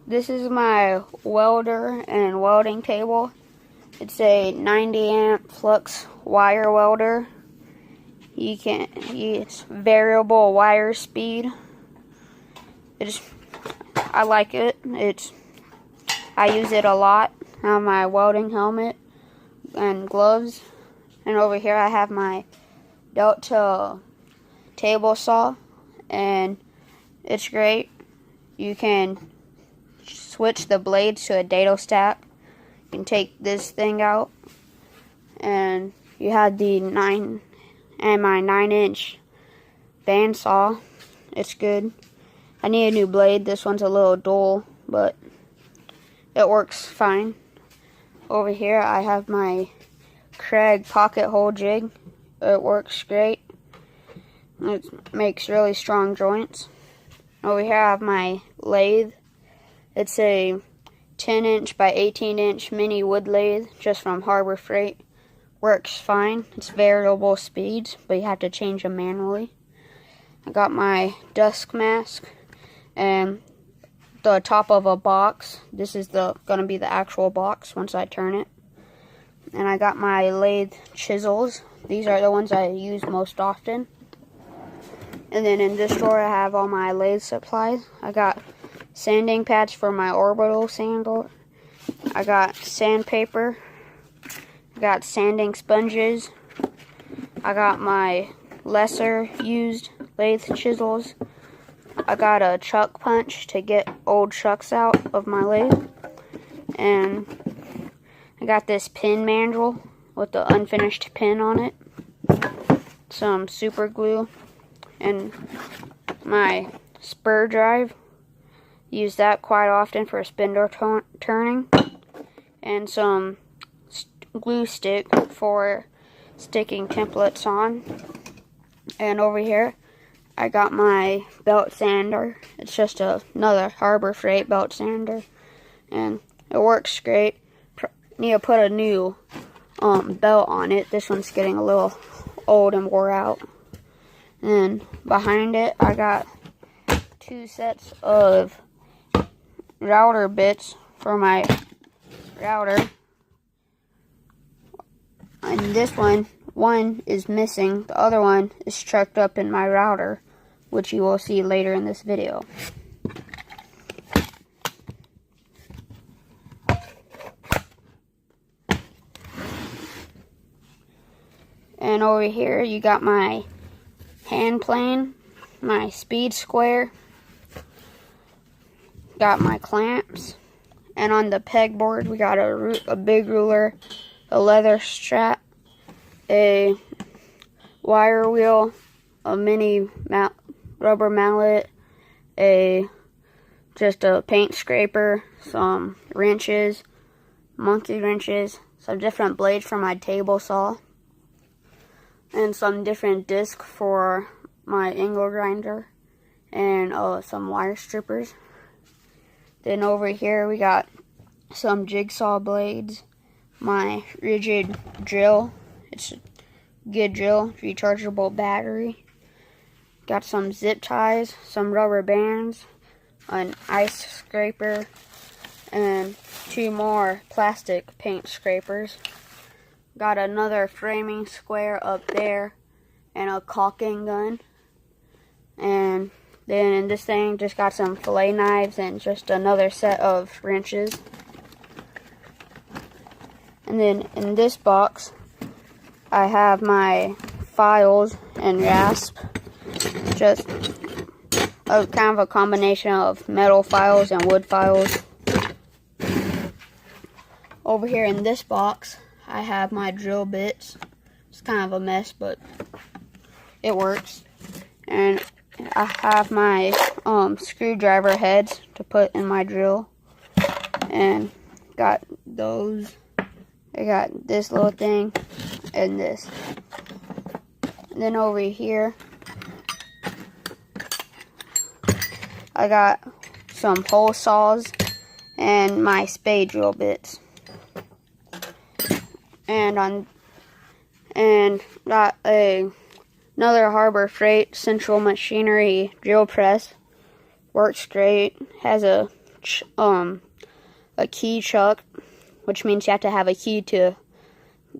This is my welder and welding table. It's a 90 amp flux wire welder. You can use variable wire speed. I like it. I use it a lot. I have my welding helmet and gloves. And over here I have my Delta table saw, and it's great. You can switch the blades to a dado stack. You can take this thing out, and you have the my 9-inch bandsaw. It's good. I need a new blade. This one's a little dull, but it works fine. Over here I have my Kreg pocket hole jig. It works great. It makes really strong joints. Over here I have my lathe. It's a 10-inch by 18-inch mini wood lathe just from Harbor Freight. Works fine. It's variable speeds, but you have to change them manually. I got my dust mask and the top of a box. This is gonna be the actual box once I turn it. And I got my lathe chisels. These are the ones I use most often. And then in this drawer I have all my lathe supplies. I got sanding pads for my orbital sander. I got sandpaper. I got sanding sponges. I got my lesser used lathe chisels. I got a chuck punch to get old chucks out of my lathe. And I got this pin mandrel with the unfinished pin on it. Some super glue. And my spur drive. Use that quite often for spindle turning. And some glue stick for sticking templates on. And over here I got my belt sander. It's just another Harbor Freight belt sander, and it works great. Need to put a new belt on it. This one's getting a little old and wore out. And behind it I got 2 sets of router bits for my router. And this one is missing. The other one is chucked up in my router, which you will see later in this video. And over here you got my hand plane, my speed square, got my clamps, and on the pegboard we got a big ruler, a leather strap, a wire wheel, a mini rubber mallet, just a paint scraper, some wrenches, monkey wrenches, some different blades for my table saw, and some different discs for my angle grinder, and some wire strippers. Then over here we got some jigsaw blades, my rigid drill. It's a good drill, rechargeable battery. Got some zip ties, some rubber bands, an ice scraper, and 2 more plastic paint scrapers. Got another framing square up there, and a caulking gun. And then in this thing just got some fillet knives and just another set of wrenches. And then in this box I have my files and rasp. Just kind of a combination of metal files and wood files. Over here in this box I have my drill bits. It's kind of a mess, but it works. And I have my screwdriver heads to put in my drill. And got those. I got this little thing and this. And then over here I got some hole saws and my spade drill bits. And got another Harbor Freight Central Machinery drill press. Works great. Has a a key chuck, which means you have to have a key to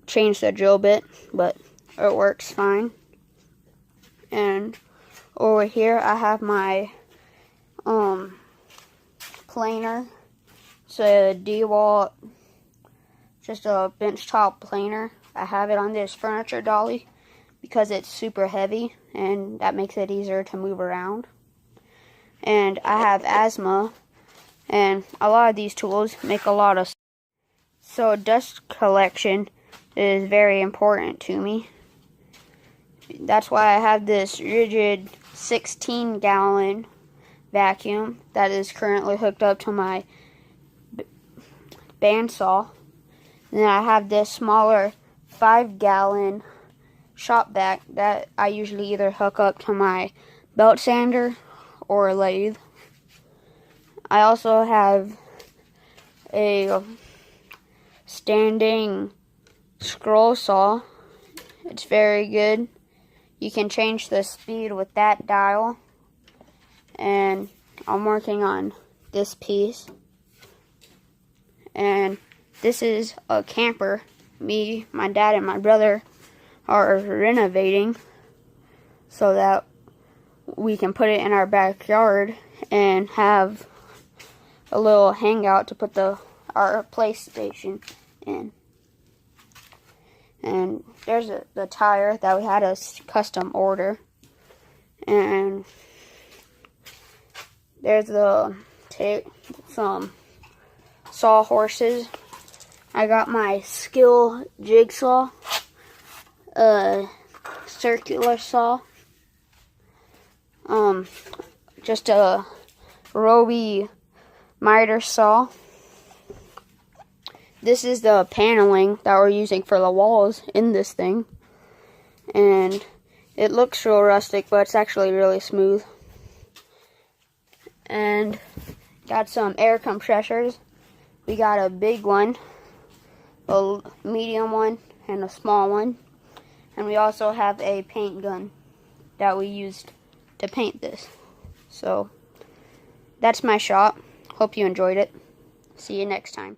change the drill bit, but it works fine. And over here I have my planer. It's a DeWalt, just a bench top planer. I have it on this furniture dolly because it's super heavy and that makes it easier to move around. And I have asthma, and a lot of these tools make a lot of sense. So dust collection is very important to me. That's why I have this Ridgid 16-gallon vacuum that is currently hooked up to my bandsaw. And then I have this smaller 5-gallon shop vac that I usually either hook up to my belt sander or lathe. I also have a standing scroll saw. It's very good. You can change the speed with that dial. And I'm working on this piece. And this is a camper. Me, my dad, and my brother are renovating so that we can put it in our backyard and have a little hangout to put our PlayStation in. And there's the tire that we had a custom order. And there's some sawhorses. I got my Skill jigsaw, circular saw, just a Roby miter saw. This is the paneling that we're using for the walls in this thing, and it looks real rustic, but it's actually really smooth. And got some air compressors. We got a big one, a medium one, and a small one. And we also have a paint gun that we used to paint this. So that's my shop. Hope you enjoyed it. See you next time.